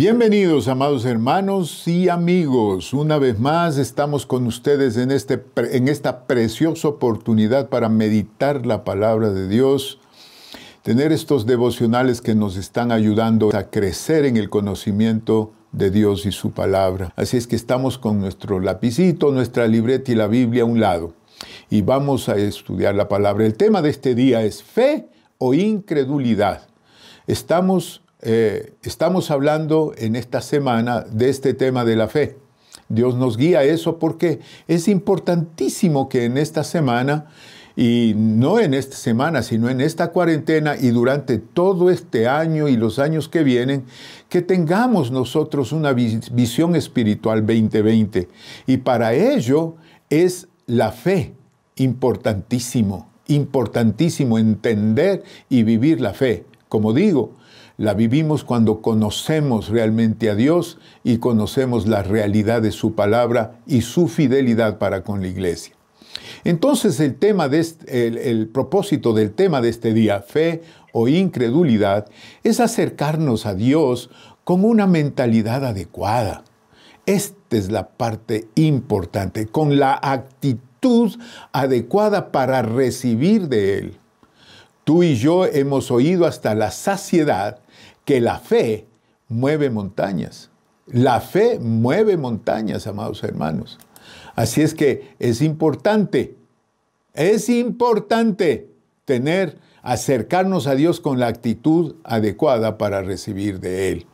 Bienvenidos, amados hermanos y amigos. Una vez más estamos con ustedes en esta preciosa oportunidad para meditar la palabra de Dios, tener estos devocionales que nos están ayudando a crecer en el conocimiento de Dios y su palabra. Así es que estamos con nuestro lapicito, nuestra libreta y la Biblia a un lado. Y vamos a estudiar la palabra. El tema de este día es fe o incredulidad. Estamos hablando en esta semana de este tema de la fe. Dios nos guía a eso porque es importantísimo que en esta semana, y no en esta semana, sino en esta cuarentena y durante todo este año y los años que vienen, que tengamos nosotros una visión espiritual 2020. Y para ello es la fe importantísimo entender y vivir la fe. Como digo, la vivimos cuando conocemos realmente a Dios y conocemos la realidad de su palabra y su fidelidad para con la iglesia. Entonces el propósito del tema de este día, fe o incredulidad, es acercarnos a Dios con una mentalidad adecuada. Esta es la parte importante, con la actitud adecuada para recibir de Él. Tú y yo hemos oído hasta la saciedad que la fe mueve montañas. La fe mueve montañas, amados hermanos. Así es que es importante acercarnos a Dios con la actitud adecuada para recibir de Él.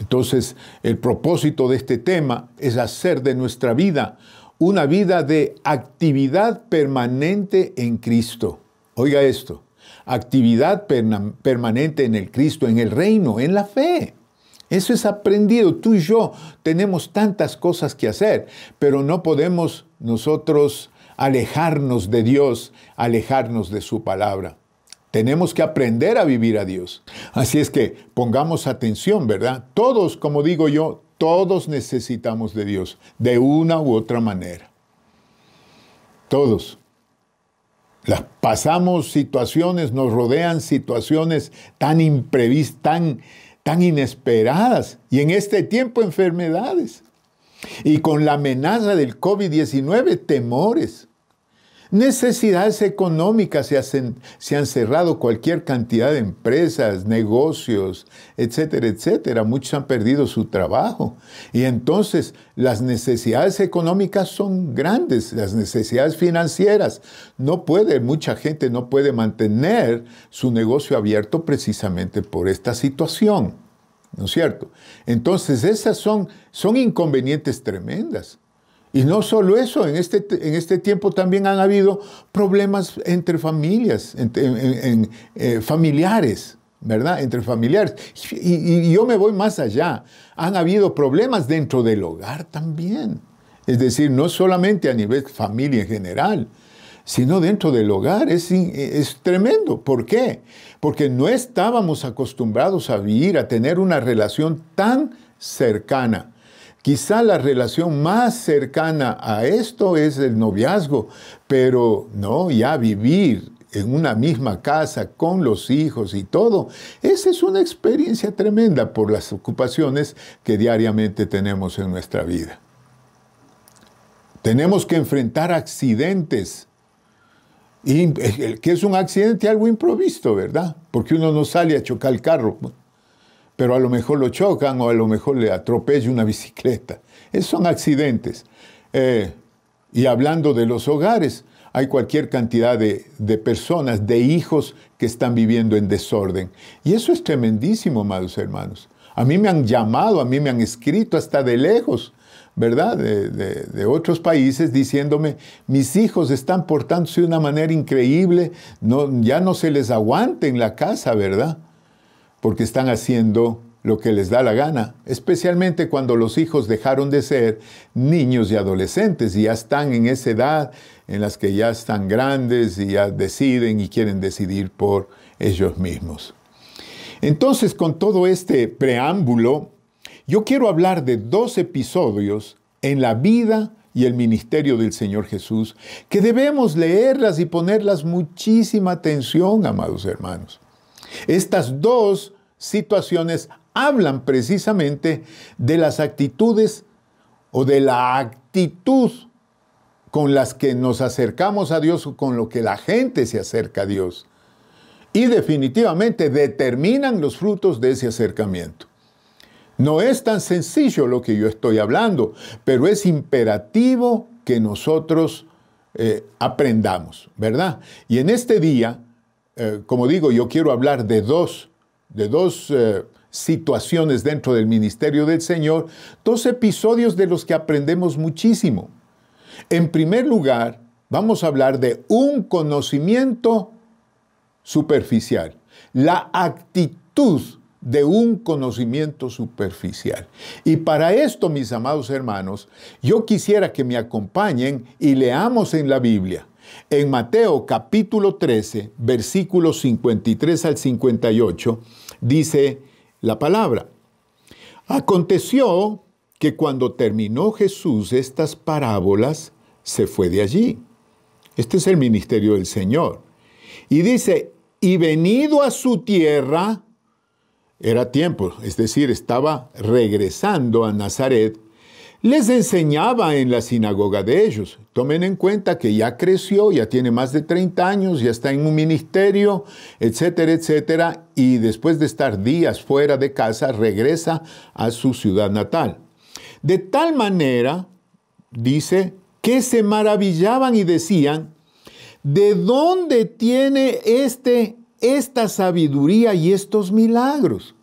Entonces, el propósito de este tema es hacer de nuestra vida una vida de actividad permanente en Cristo. Oiga esto. Actividad permanente en el Cristo, en el reino, en la fe. Eso es aprendido. Tú y yo tenemos tantas cosas que hacer, pero no podemos nosotros alejarnos de Dios, alejarnos de su palabra. Tenemos que aprender a vivir a Dios. Así es que pongamos atención, ¿verdad? Todos, como digo yo, todos necesitamos de Dios, de una u otra manera. Todos. Pasamos situaciones, nos rodean situaciones tan imprevistas, tan inesperadas. Y en este tiempo enfermedades. Y con la amenaza del COVID-19, temores. Necesidades económicas, se han cerrado cualquier cantidad de empresas, negocios, etcétera, etcétera. Muchos han perdido su trabajo. Y entonces las necesidades económicas son grandes, las necesidades financieras. Mucha gente no puede mantener su negocio abierto precisamente por esta situación. ¿No es cierto? Entonces esas son inconvenientes tremendas. Y no solo eso, en este tiempo también han habido problemas entre familias, familiares, ¿verdad? Entre familiares. Y yo me voy más allá. Han habido problemas dentro del hogar también. Es decir, no solamente a nivel familia en general, sino dentro del hogar. Es tremendo. ¿Por qué? Porque no estábamos acostumbrados a vivir, a tener una relación tan cercana. Quizá la relación más cercana a esto es el noviazgo, pero no, ya vivir en una misma casa con los hijos y todo, esa es una experiencia tremenda por las ocupaciones que diariamente tenemos en nuestra vida. Tenemos que enfrentar accidentes. Y que es un accidente algo improvisto, ¿verdad? Porque uno no sale a chocar el carro, pero a lo mejor lo chocan o a lo mejor le atropella una bicicleta. Esos son accidentes. Y hablando de los hogares, hay cualquier cantidad de personas, de hijos que están viviendo en desorden. Y eso es tremendísimo, amados hermanos. A mí me han llamado, a mí me han escrito hasta de lejos, ¿verdad? De otros países diciéndome, mis hijos están portándose de una manera increíble, ya no se les aguanta en la casa, ¿verdad? Porque están haciendo lo que les da la gana, especialmente cuando los hijos dejaron de ser niños y adolescentes y ya están en esa edad en las que ya están grandes y ya deciden y quieren decidir por ellos mismos. Entonces, con todo este preámbulo, yo quiero hablar de 2 episodios en la vida y el ministerio del Señor Jesús, que debemos leerlas y ponerlas muchísima atención, amados hermanos. Estas 2 situaciones hablan precisamente de las actitudes o de la actitud con las que nos acercamos a Dios o con lo que la gente se acerca a Dios. Y definitivamente determinan los frutos de ese acercamiento. No es tan sencillo lo que yo estoy hablando, pero es imperativo que nosotros aprendamos, ¿verdad? Y en este día, como digo, yo quiero hablar de dos situaciones dentro del ministerio del Señor, dos episodios de los que aprendemos muchísimo. En primer lugar, vamos a hablar de un conocimiento superficial, la actitud de un conocimiento superficial. Y para esto, mis amados hermanos, yo quisiera que me acompañen y leamos en la Biblia, en Mateo capítulo 13, versículos 53 al 58, dice la palabra: aconteció que cuando terminó Jesús estas parábolas, se fue de allí. Este es el ministerio del Señor. Y dice, y venido a su tierra, era tiempo, es decir, estaba regresando a Nazaret, les enseñaba en la sinagoga de ellos. Tomen en cuenta que ya creció, ya tiene más de 30 años, ya está en un ministerio, etcétera, etcétera, y después de estar días fuera de casa, regresa a su ciudad natal. De tal manera, dice, que se maravillaban y decían, ¿de dónde tiene esta sabiduría y estos milagros?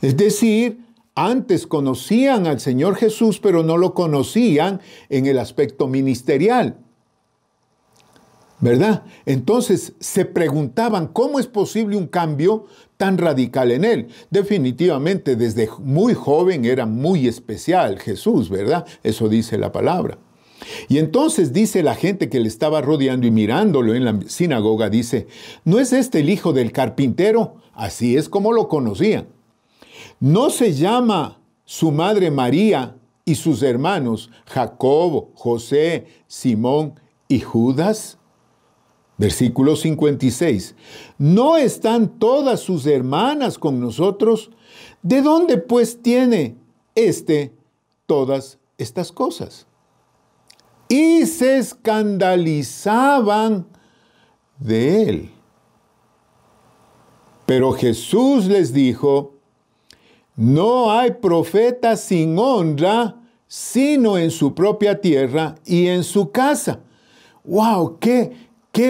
Es decir, antes conocían al Señor Jesús, pero no lo conocían en el aspecto ministerial, ¿verdad? Entonces se preguntaban, ¿cómo es posible un cambio tan radical en él? Definitivamente, desde muy joven era muy especial Jesús, ¿verdad? Eso dice la palabra. Y entonces dice la gente que le estaba rodeando y mirándolo en la sinagoga, dice, ¿no es este el hijo del carpintero? Así es como lo conocían. ¿No se llama su madre María y sus hermanos Jacobo, José, Simón y Judas? Versículo 56. ¿No están todas sus hermanas con nosotros? ¿De dónde pues tiene todas estas cosas? Y se escandalizaban de él. Pero Jesús les dijo, no hay profeta sin honra, sino en su propia tierra y en su casa. ¡Wow! ¡Qué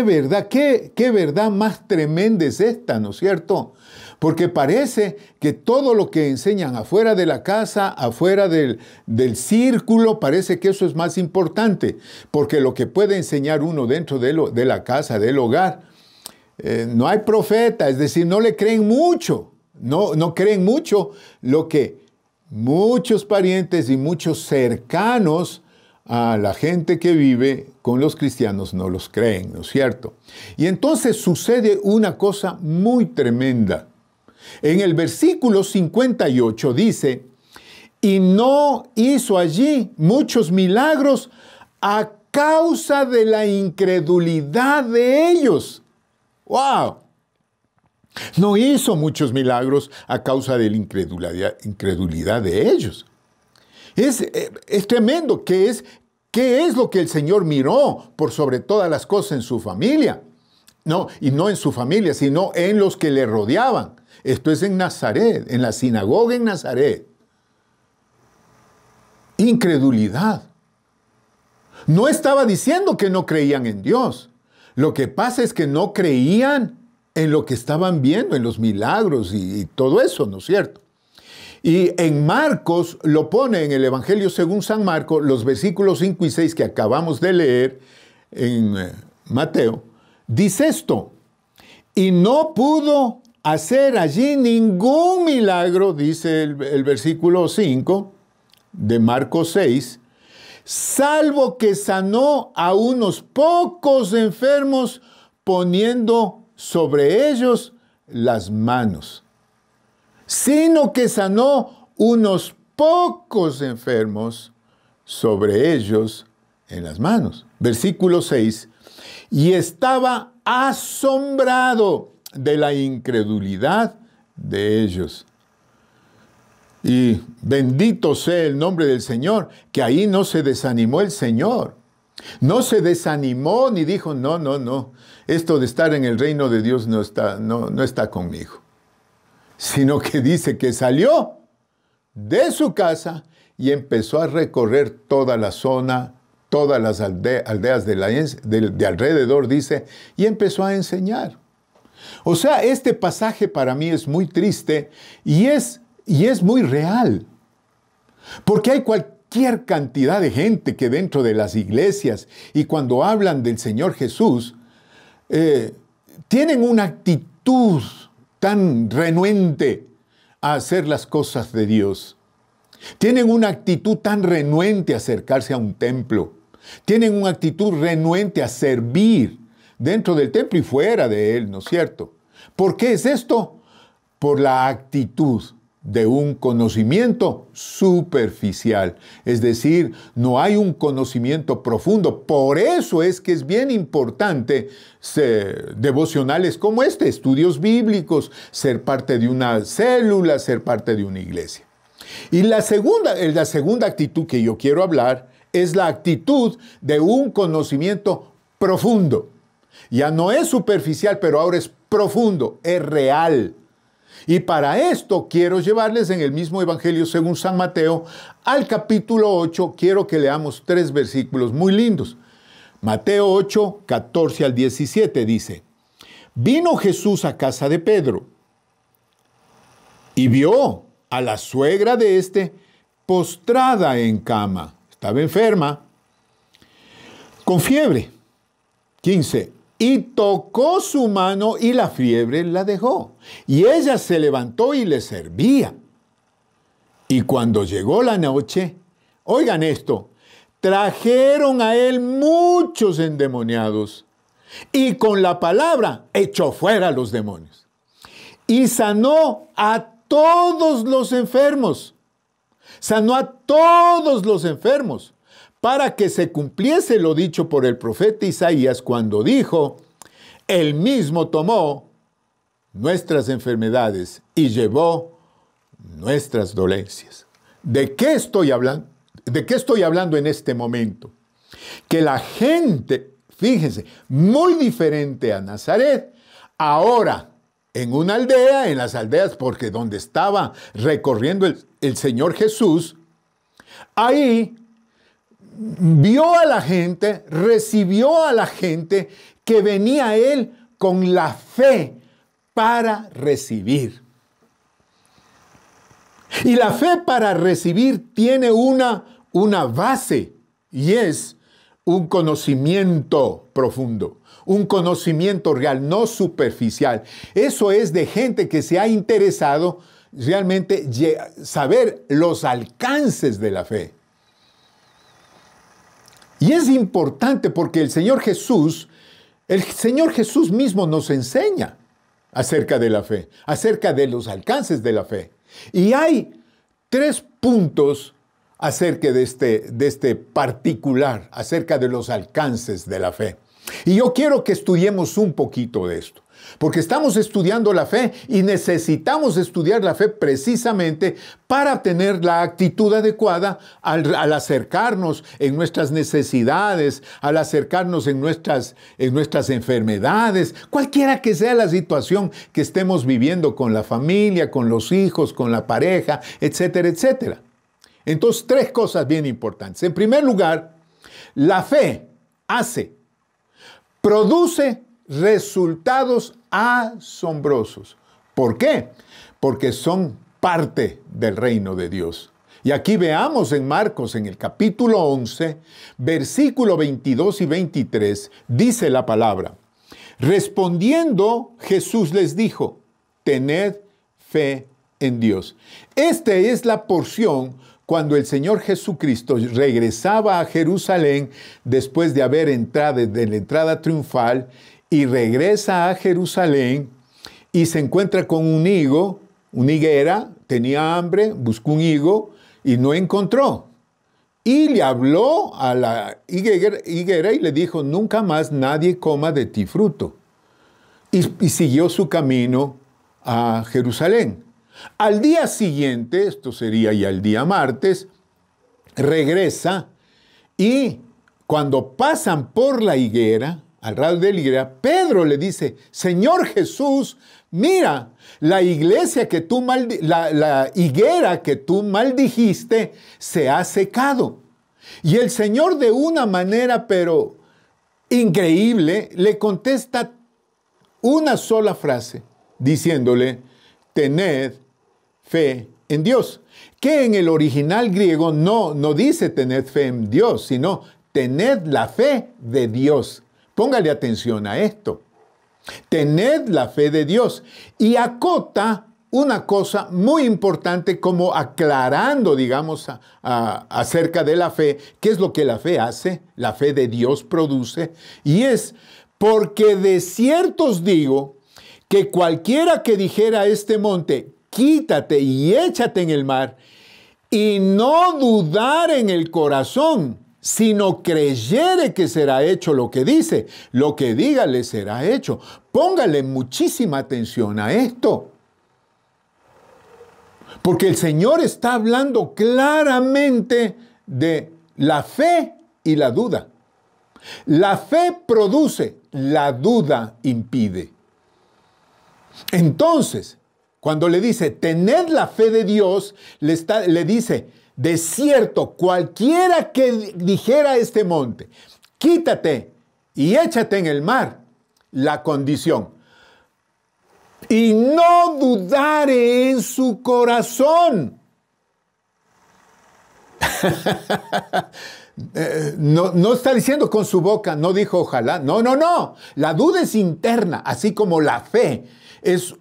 verdad más tremenda es esta, ¿no es cierto? Porque parece que todo lo que enseñan afuera de la casa, afuera del círculo, parece que eso es más importante. Porque lo que puede enseñar uno dentro de la casa, del hogar, no hay profeta, es decir, no le creen mucho. No creen mucho lo que muchos parientes y muchos cercanos a la gente que vive con los cristianos no los creen, ¿no es cierto? Y entonces sucede una cosa muy tremenda. En el versículo 58 dice, y no hizo allí muchos milagros a causa de la incredulidad de ellos. ¡Wow! No hizo muchos milagros a causa de la incredulidad de ellos. Es tremendo. ¿Qué es lo que el Señor miró por sobre todas las cosas en su familia? No, y no en su familia, sino en los que le rodeaban. Esto es en Nazaret, en la sinagoga en Nazaret. Incredulidad. No estaba diciendo que no creían en Dios. Lo que pasa es que no creían en lo que estaban viendo, en los milagros y todo eso, ¿no es cierto? Y en Marcos lo pone en el Evangelio según San Marcos, los versículos 5 y 6 que acabamos de leer en Mateo, dice esto, y no pudo hacer allí ningún milagro, dice el versículo 5 de Marcos 6, salvo que sanó a unos pocos enfermos poniendo sobre ellos las manos, sino que sanó unos pocos enfermos sobre ellos en las manos. Versículo 6, y estaba asombrado de la incredulidad de ellos. Y bendito sea el nombre del Señor, que ahí no se desanimó el Señor. No se desanimó ni dijo, no, no, no, esto de estar en el reino de Dios no está conmigo. Sino que dice que salió de su casa y empezó a recorrer toda la zona, todas las aldeas de alrededor, dice, y empezó a enseñar. O sea, este pasaje para mí es muy triste y es muy real. Porque hay cualquier cantidad de gente que dentro de las iglesias y cuando hablan del Señor Jesús, tienen una actitud tan renuente a hacer las cosas de Dios. Tienen una actitud tan renuente a acercarse a un templo. Tienen una actitud renuente a servir dentro del templo y fuera de él, ¿no es cierto? ¿Por qué es esto? Por la actitud de un conocimiento superficial. Es decir, no hay un conocimiento profundo. Por eso es que es bien importante devocionales como este, estudios bíblicos, ser parte de una célula, ser parte de una iglesia. Y la segunda actitud que yo quiero hablar es la actitud de un conocimiento profundo. Ya no es superficial, pero ahora es profundo, es real. Y para esto quiero llevarles en el mismo Evangelio según San Mateo al capítulo 8. Quiero que leamos 3 versículos muy lindos. Mateo 8, 14 al 17 dice: Vino Jesús a casa de Pedro y vio a la suegra de éste postrada en cama. Estaba enferma, con fiebre. 15. Y tocó su mano y la fiebre la dejó. Y ella se levantó y le servía. Y cuando llegó la noche, oigan esto, trajeron a él muchos endemoniados y con la palabra echó fuera a los demonios. Y sanó a todos los enfermos. Sanó a todos los enfermos, para que se cumpliese lo dicho por el profeta Isaías cuando dijo: Él mismo tomó nuestras enfermedades y llevó nuestras dolencias. ¿De qué estoy hablando? ¿De qué estoy hablando en este momento? Que la gente, fíjense, muy diferente a Nazaret, ahora en una aldea, en las aldeas, porque donde estaba recorriendo el Señor Jesús, ahí vio a la gente, recibió a la gente que venía a él con la fe para recibir. Y la fe para recibir tiene una base y es un conocimiento profundo, un conocimiento real, no superficial. Eso es de gente que se ha interesado realmente saber los alcances de la fe. Y es importante porque el Señor Jesús mismo nos enseña acerca de la fe, acerca de los alcances de la fe. Y hay 3 puntos acerca de este particular, acerca de los alcances de la fe. Y yo quiero que estudiemos un poquito de esto, porque estamos estudiando la fe y necesitamos estudiar la fe precisamente para tener la actitud adecuada al acercarnos en nuestras necesidades, al acercarnos en nuestras enfermedades, cualquiera que sea la situación que estemos viviendo con la familia, con los hijos, con la pareja, etcétera, etcétera. Entonces, 3 cosas bien importantes. En primer lugar, la fe produce resultados asombrosos. ¿Por qué? Porque son parte del reino de Dios. Y aquí veamos en Marcos, en el capítulo 11, versículo 22 y 23, dice la palabra: Respondiendo, Jesús les dijo: Tened fe en Dios. Esta es la porción cuando el Señor Jesucristo regresaba a Jerusalén después de haber entrado de la entrada triunfal, y regresa a Jerusalén y se encuentra con una higuera, tenía hambre, buscó un higo y no encontró. Y le habló a la higuera y le dijo: nunca más nadie coma de ti fruto. Y siguió su camino a Jerusalén. Al día siguiente, esto sería ya el día martes, regresa y cuando pasan por la higuera, al lado de la higuera, Pedro le dice, Señor Jesús, mira, la higuera que tú maldijiste se ha secado. Y el Señor de una manera, pero increíble, le contesta una sola frase, diciéndole, tened fe en Dios. Que en el original griego no dice tened fe en Dios, sino tened la fe de Dios. Póngale atención a esto. Tened la fe de Dios. Y acota una cosa muy importante como aclarando, digamos, acerca de la fe. ¿Qué es lo que la fe hace? La fe de Dios produce. Y es, porque de cierto os digo que cualquiera que dijera a este monte, quítate y échate en el mar, y no dudar en el corazón, sino creyere que será hecho lo que dice, lo que diga le será hecho. Póngale muchísima atención a esto. Porque el Señor está hablando claramente de la fe y la duda. La fe produce, la duda impide. Entonces, cuando le dice, tened la fe de Dios, le dice, de cierto, cualquiera que dijera a este monte, quítate y échate en el mar, la condición. Y no dudare en su corazón. No está diciendo con su boca, no dijo ojalá. No. La duda es interna, así como la fe es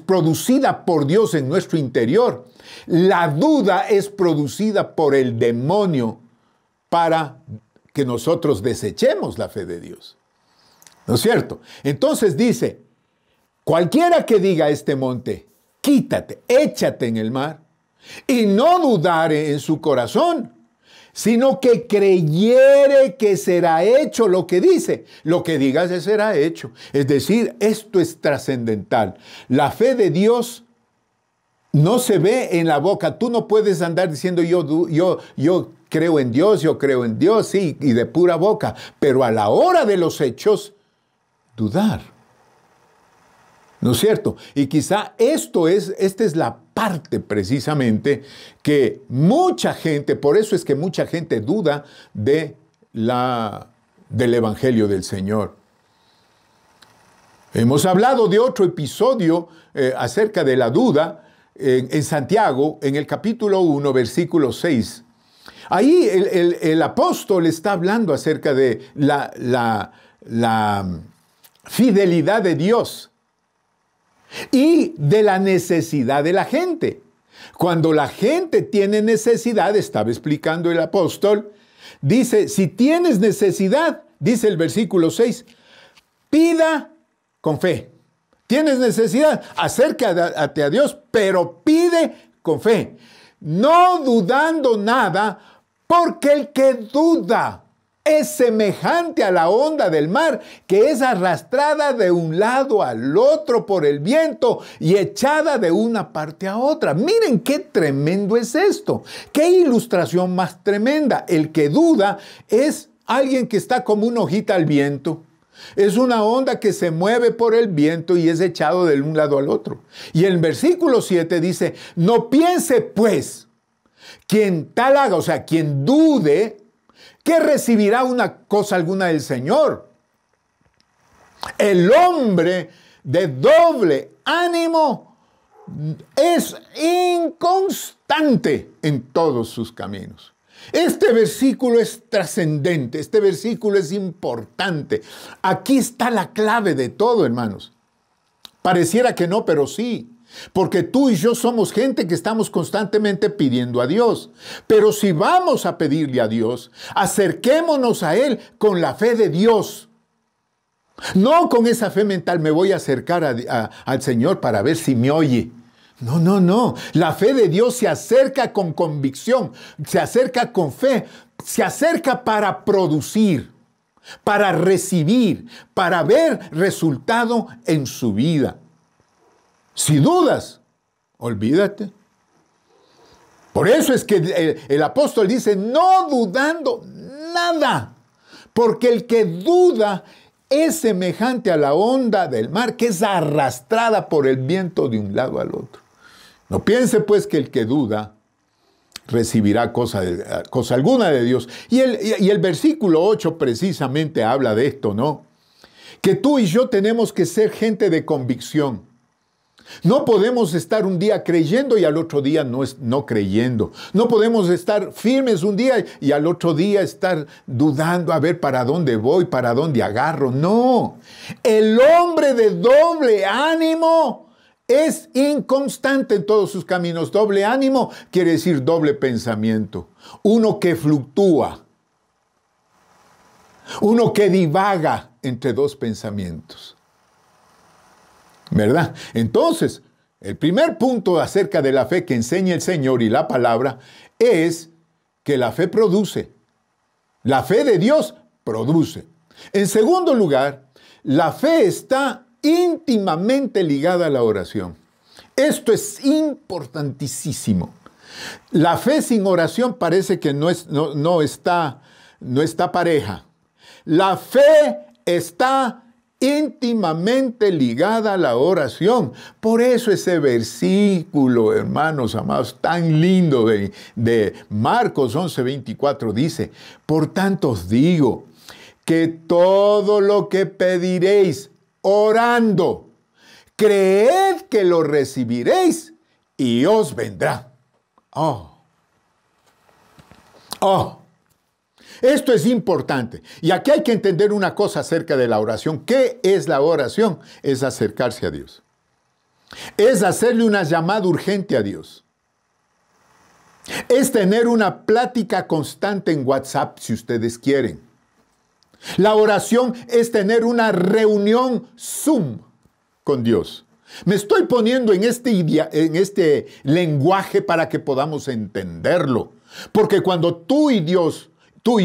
producida por Dios en nuestro interior. La duda es producida por el demonio para que nosotros desechemos la fe de Dios. ¿No es cierto? Entonces dice, cualquiera que diga a este monte, quítate, échate en el mar, y no dudare en su corazón, sino que creyere que será hecho lo que dice. Lo que diga se será hecho. Es decir, esto es trascendental. La fe de Dios no se ve en la boca. Tú no puedes andar diciendo yo creo en Dios, sí, y de pura boca. Pero a la hora de los hechos, dudar. ¿No es cierto? Y quizá esta es la parte precisamente que mucha gente, por eso es que mucha gente duda del Evangelio del Señor. Hemos hablado de otro episodio acerca de la duda en Santiago, en el capítulo 1, versículo 6. Ahí el apóstol está hablando acerca de la fidelidad de Dios y de la necesidad de la gente. Cuando la gente tiene necesidad, estaba explicando el apóstol, dice, si tienes necesidad, dice el versículo 6, pida con fe. Tienes necesidad, acércate a Dios, pero pide con fe, no dudando nada, porque el que duda es semejante a la onda del mar, que es arrastrada de un lado al otro por el viento y echada de una parte a otra. Miren qué tremendo es esto. Qué ilustración más tremenda. El que duda es alguien que está como una hojita al viento. Es una onda que se mueve por el viento y es echado de un lado al otro. Y el versículo 7 dice, no piense pues quien tal haga, o sea, quien dude, que recibirá una cosa alguna del Señor. El hombre de doble ánimo es inconstante en todos sus caminos. Este versículo es trascendente, este versículo es importante. Aquí está la clave de todo, hermanos. Pareciera que no, pero sí. Porque tú y yo somos gente que estamos constantemente pidiendo a Dios. Pero si vamos a pedirle a Dios, acerquémonos a Él con la fe de Dios. No con esa fe mental, me voy a acercar al Señor para ver si me oye. No. La fe de Dios se acerca con convicción, se acerca con fe, se acerca para producir, para recibir, para ver resultado en su vida. Si dudas, Olvídate. Por eso es que el apóstol dice, no dudando nada, porque el que duda es semejante a la onda del mar que es arrastrada por el viento de un lado al otro. No piense pues que el que duda recibirá cosa alguna de Dios. Y el versículo 8 precisamente habla de esto, ¿no? Que tú y yo tenemos que ser gente de convicción. No podemos estar un día creyendo y al otro día no creyendo. No podemos estar firmes un día y al otro día estar dudando a ver para dónde voy, para dónde agarro. No. El hombre de doble ánimo es inconstante en todos sus caminos. Doble ánimo quiere decir doble pensamiento. Uno que fluctúa. Uno que divaga entre dos pensamientos. ¿Verdad? Entonces, el primer punto acerca de la fe que enseña el Señor y la palabra es que la fe produce. La fe de Dios produce. En segundo lugar, la fe está íntimamente ligada a la oración. Esto es importantísimo. La fe sin oración parece que no está pareja. La fe está íntimamente ligada a la oración. Por eso ese versículo, hermanos amados, tan lindo de Marcos 11:24 dice, por tanto os digo que todo lo que pediréis orando, creed que lo recibiréis y os vendrá. Esto es importante. Y aquí hay que entender una cosa acerca de la oración. ¿Qué es la oración? Es acercarse a Dios. Es hacerle una llamada urgente a Dios. Es tener una plática constante en WhatsApp, si ustedes quieren. La oración es tener una reunión Zoom con Dios. Me estoy poniendo en este lenguaje para que podamos entenderlo. Porque cuando tú y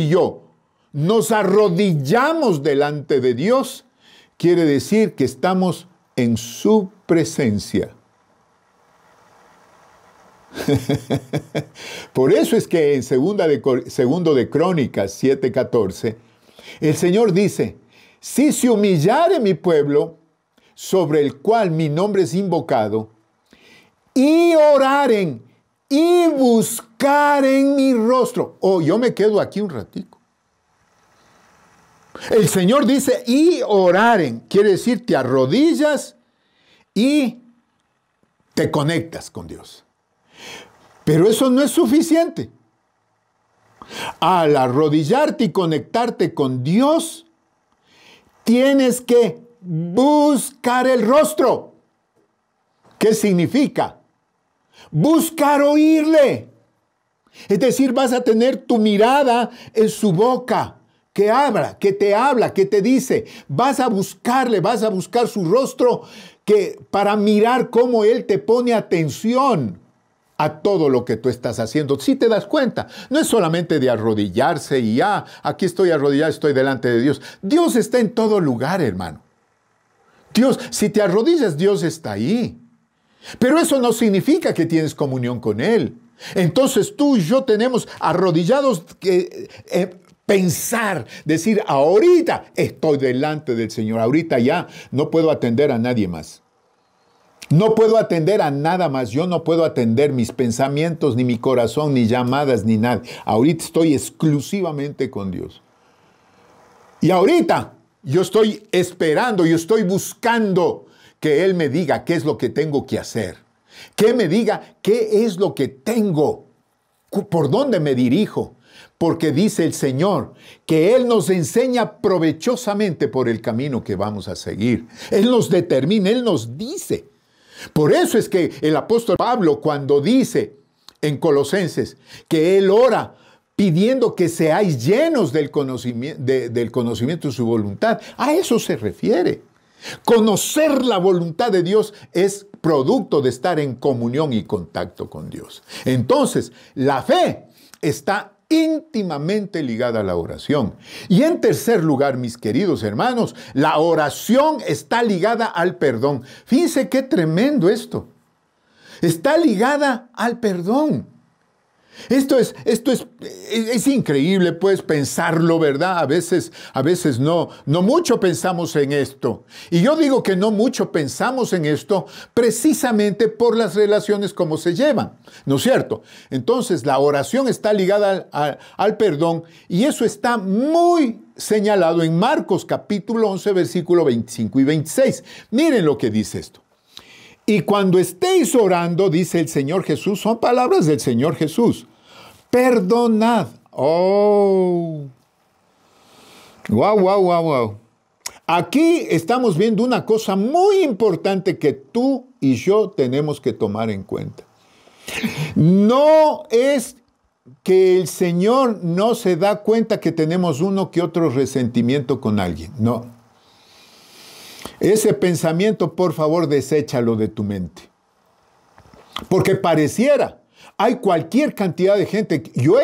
yo, nos arrodillamos delante de Dios, quiere decir que estamos en su presencia. Por eso es que en segundo de Crónicas 7:14, el Señor dice, si se humillare mi pueblo, sobre el cual mi nombre es invocado, y oraren y buscaren mi rostro. Yo me quedo aquí un ratico. El Señor dice, y oraren. Quiere decir, te arrodillas y te conectas con Dios. Pero eso no es suficiente. Al arrodillarte y conectarte con Dios, tienes que buscar el rostro. ¿Qué significa? Buscar oírle. Es decir, vas a tener tu mirada en su boca, que te habla, que te dice. Vas a buscarle, vas a buscar su rostro para mirar cómo Él te pone atención a todo lo que tú estás haciendo. Si te das cuenta, no es solamente de arrodillarse y aquí estoy arrodillado, estoy delante de Dios. Dios está en todo lugar, hermano. Dios, si te arrodillas, Dios está ahí. Pero eso no significa que tienes comunión con Él. Entonces tú y yo tenemos arrodillados que pensar, decir, ahorita estoy delante del Señor, ahorita ya no puedo atender a nadie más. No puedo atender a nada más, yo no puedo atender mis pensamientos, ni mi corazón, ni llamadas, ni nada. Ahorita estoy exclusivamente con Dios. Y ahorita yo estoy esperando, yo estoy buscando que Él me diga qué es lo que tengo que hacer. Que me diga qué es lo que tengo, por dónde me dirijo. Porque dice el Señor que Él nos enseña provechosamente por el camino que vamos a seguir. Él nos determina, Él nos dice. Por eso es que el apóstol Pablo, cuando dice en Colosenses que él ora pidiendo que seáis llenos del conocimiento de su voluntad, a eso se refiere. Conocer la voluntad de Dios es producto de estar en comunión y contacto con Dios. Entonces, la fe está íntimamente ligada a la oración. Y en tercer lugar, mis queridos hermanos, la oración está ligada al perdón. Fíjense qué tremendo esto. está ligada al perdón. Esto es increíble, pues, pensarlo, ¿verdad? A veces no mucho pensamos en esto. Y yo digo que no mucho pensamos en esto precisamente por las relaciones como se llevan, ¿no es cierto? Entonces, la oración está ligada al perdón y eso está muy señalado en Marcos capítulo 11, versículo 25 y 26. Miren lo que dice esto. Y cuando estéis orando, dice el Señor Jesús, son palabras del Señor Jesús, perdonad. Oh, wow. Aquí estamos viendo una cosa muy importante que tú y yo tenemos que tomar en cuenta. No es que el Señor no se da cuenta que tenemos uno que otro resentimiento con alguien, no. Ese pensamiento, por favor, deséchalo de tu mente. Porque pareciera, hay cualquier cantidad de gente. Yo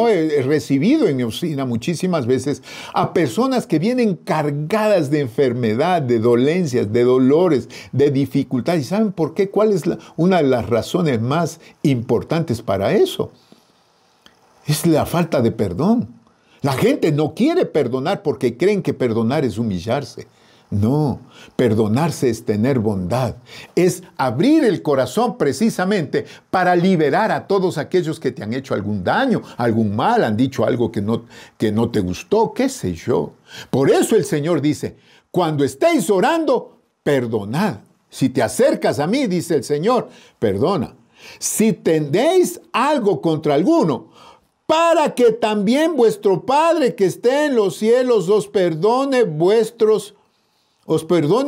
he recibido en mi oficina muchísimas veces a personas que vienen cargadas de enfermedad, de dolencias, de dolores, de dificultades. ¿Y saben por qué? ¿Cuál es una de las razones más importantes para eso? Es la falta de perdón. La gente no quiere perdonar porque creen que perdonar es humillarse. No, perdonarse es tener bondad, es abrir el corazón precisamente para liberar a todos aquellos que te han hecho algún daño, algún mal, han dicho algo que no te gustó, qué sé yo. Por eso el Señor dice, cuando estéis orando, perdonad. Si te acercas a mí, dice el Señor, perdona. Si tenéis algo contra alguno, para que también vuestro Padre que esté en los cielos os perdone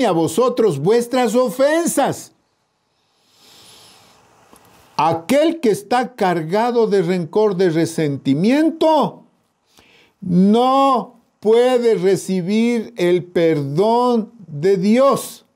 a vosotros vuestras ofensas. Aquel que está cargado de rencor, de resentimiento, no puede recibir el perdón de Dios.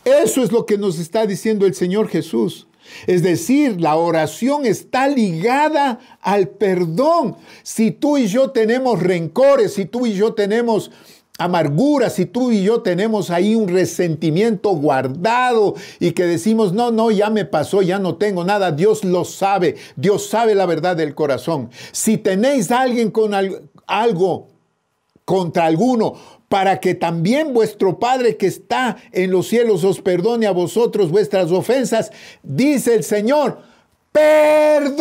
Eso es lo que nos está diciendo el Señor Jesús. Es decir, la oración está ligada al perdón. Si tú y yo tenemos rencores, si tú y yo tenemos amargura, si tú y yo tenemos ahí un resentimiento guardado y que decimos, no, ya me pasó, ya no tengo nada, Dios lo sabe, Dios sabe la verdad del corazón. Si tenéis a alguien con algo contra alguno, para que también vuestro Padre que está en los cielos os perdone a vosotros vuestras ofensas, dice el Señor, perdonad.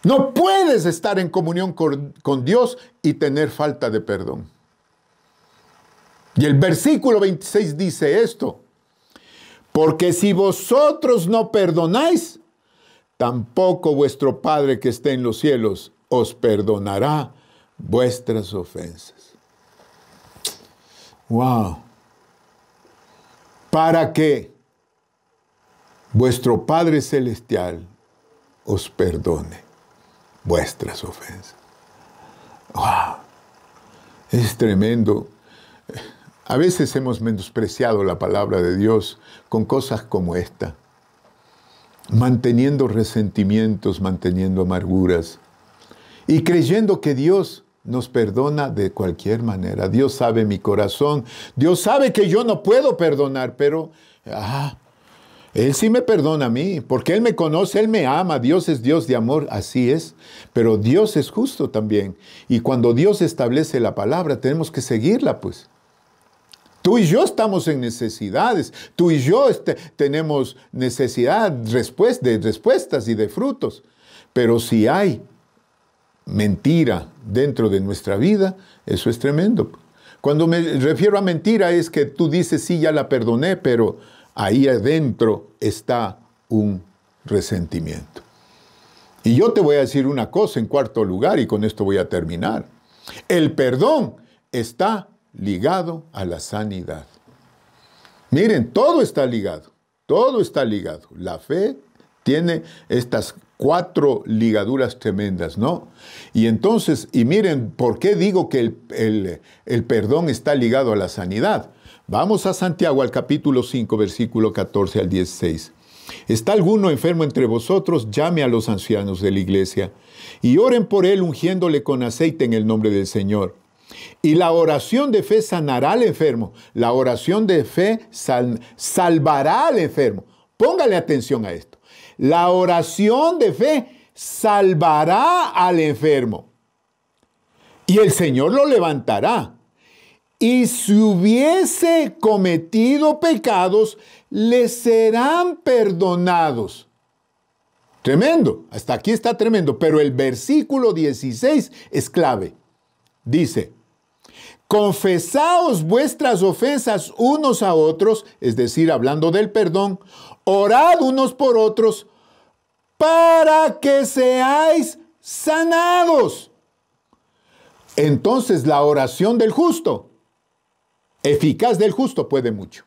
No puedes estar en comunión con Dios y tener falta de perdón. Y el versículo 26 dice esto, porque si vosotros no perdonáis, tampoco vuestro Padre que está en los cielos os perdonará vuestras ofensas. Wow. Para que vuestro Padre Celestial os perdone vuestras ofensas. ¡Wow! Es tremendo. A veces hemos menospreciado la palabra de Dios con cosas como esta, manteniendo resentimientos, manteniendo amarguras y creyendo que Dios nos perdona de cualquier manera. Dios sabe mi corazón, Dios sabe que yo no puedo perdonar, pero Él sí me perdona a mí, porque Él me conoce, Él me ama, Dios es Dios de amor, así es, pero Dios es justo también. Y cuando Dios establece la palabra, tenemos que seguirla, pues. Tú y yo estamos en necesidades, tú y yo tenemos necesidad de respuestas y de frutos, pero si hay mentira dentro de nuestra vida, eso es tremendo. Cuando me refiero a mentira es que tú dices, sí, ya la perdoné, pero ahí adentro está un resentimiento. Y yo te voy a decir una cosa en cuarto lugar, y con esto voy a terminar. El perdón está ligado a la sanidad. Miren, todo está ligado. La fe tiene estas 4 ligaduras tremendas, ¿no? Y entonces, y miren, ¿por qué digo que el perdón está ligado a la sanidad? Vamos a Santiago, al capítulo 5, versículo 14 al 16. ¿Está alguno enfermo entre vosotros? Llame a los ancianos de la iglesia y oren por él ungiéndole con aceite en el nombre del Señor. Y la oración de fe sanará al enfermo. La oración de fe salvará al enfermo. Póngale atención a esto. La oración de fe salvará al enfermo. Y el Señor lo levantará. Y si hubiese cometido pecados, le serán perdonados. Tremendo. Hasta aquí está tremendo. Pero el versículo 16 es clave. Dice: confesaos vuestras ofensas unos a otros, es decir, hablando del perdón, orad unos por otros para que seáis sanados. Entonces la oración del justo, eficaz del justo, puede mucho.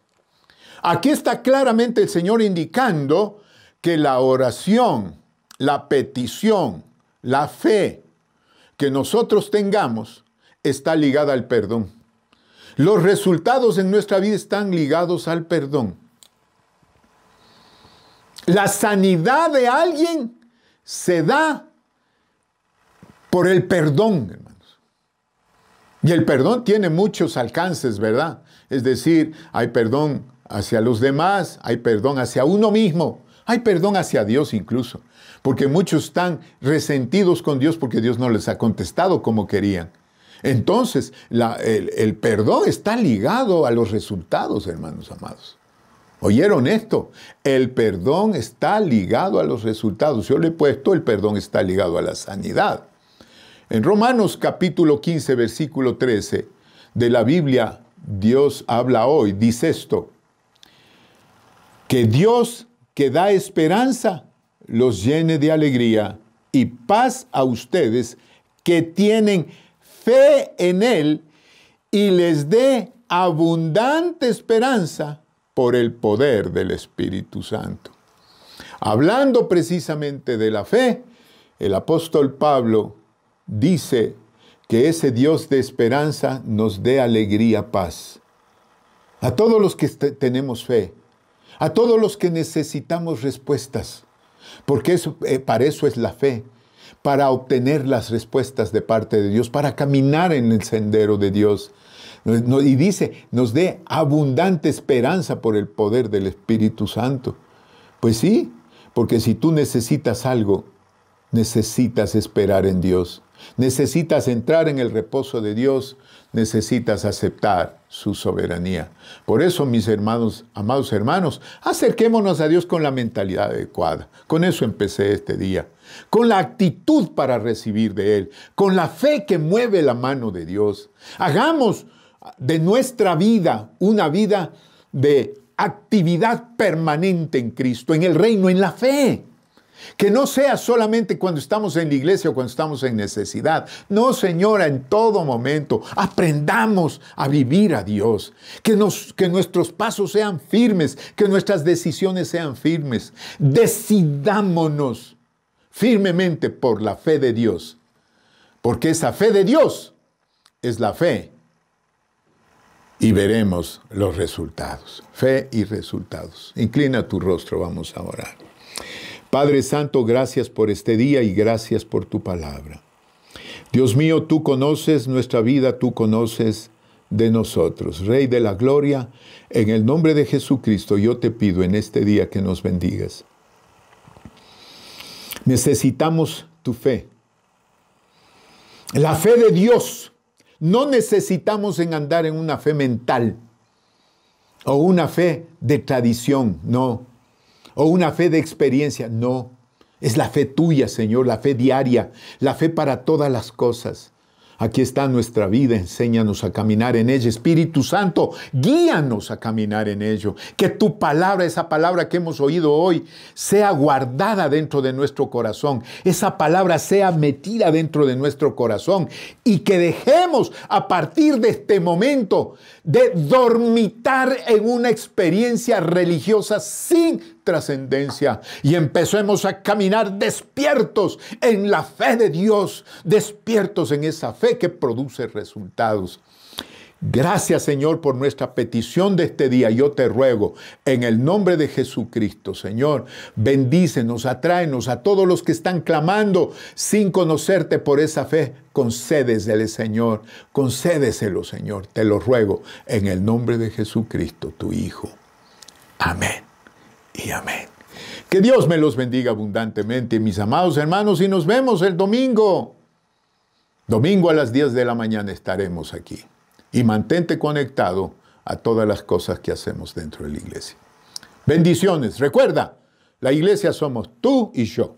Aquí está claramente el Señor indicando que la oración, la petición, la fe que nosotros tengamos está ligada al perdón. Los resultados en nuestra vida están ligados al perdón. La sanidad de alguien se da por el perdón, hermanos. Y el perdón tiene muchos alcances, ¿verdad? Es decir, hay perdón hacia los demás, hay perdón hacia uno mismo, hay perdón hacia Dios incluso. Porque muchos están resentidos con Dios porque Dios no les ha contestado como querían. Entonces, el perdón está ligado a los resultados, hermanos amados. ¿Oyeron esto? El perdón está ligado a los resultados. Yo le he puesto, el perdón está ligado a la sanidad. En Romanos capítulo 15, versículo 13 de la Biblia, Dios habla hoy, dice esto: que Dios que da esperanza los llene de alegría y paz a ustedes que tienen fe en Él y les dé abundante esperanza por el poder del Espíritu Santo. Hablando precisamente de la fe, el apóstol Pablo dice que ese Dios de esperanza nos dé alegría, paz. A todos los que tenemos fe, a todos los que necesitamos respuestas, porque para eso es la fe, para obtener las respuestas de parte de Dios, para caminar en el sendero de Dios. Y dice, nos dé abundante esperanza por el poder del Espíritu Santo. Pues sí, porque si tú necesitas algo, necesitas esperar en Dios. Necesitas entrar en el reposo de Dios, necesitas aceptar su soberanía. Por eso, mis hermanos, amados hermanos, acerquémonos a Dios con la mentalidad adecuada. Con eso empecé este día. Con la actitud para recibir de Él. Con la fe que mueve la mano de Dios. Hagamos de nuestra vida una vida de actividad permanente en Cristo, en el reino, en la fe. Que no sea solamente cuando estamos en la iglesia o cuando estamos en necesidad. No, Señora, en todo momento aprendamos a vivir a Dios. Que nuestros pasos sean firmes, que nuestras decisiones sean firmes. Decidámonos firmemente por la fe de Dios. Porque esa fe de Dios es la fe. Y veremos los resultados. Fe y resultados. Inclina tu rostro, vamos a orar. Padre Santo, gracias por este día y gracias por tu palabra. Dios mío, tú conoces nuestra vida, tú conoces de nosotros. Rey de la gloria, en el nombre de Jesucristo, yo te pido en este día que nos bendigas. Necesitamos tu fe. La fe de Dios. No necesitamos andar en una fe mental o una fe de tradición, no. O una fe de experiencia, no. Es la fe tuya, Señor, la fe diaria, la fe para todas las cosas. Aquí está nuestra vida, enséñanos a caminar en ella. Espíritu Santo, guíanos a caminar en ello. Que tu palabra, esa palabra que hemos oído hoy, sea guardada dentro de nuestro corazón. Esa palabra sea metida dentro de nuestro corazón. Y que dejemos a partir de este momento de dormitar en una experiencia religiosa sin trascendencia y empecemos a caminar despiertos en la fe de Dios, despiertos en esa fe que produce resultados. Gracias, Señor, por nuestra petición de este día. Yo te ruego, en el nombre de Jesucristo, Señor, bendícenos, atráenos a todos los que están clamando sin conocerte por esa fe. Concédesele, Señor, concédeselo, Señor. Te lo ruego, en el nombre de Jesucristo, tu Hijo. Amén y amén. Que Dios me los bendiga abundantemente, mis amados hermanos, y nos vemos el domingo. Domingo a las 10 de la mañana estaremos aquí. Y mantente conectado a todas las cosas que hacemos dentro de la iglesia. Bendiciones. Recuerda, la iglesia somos tú y yo.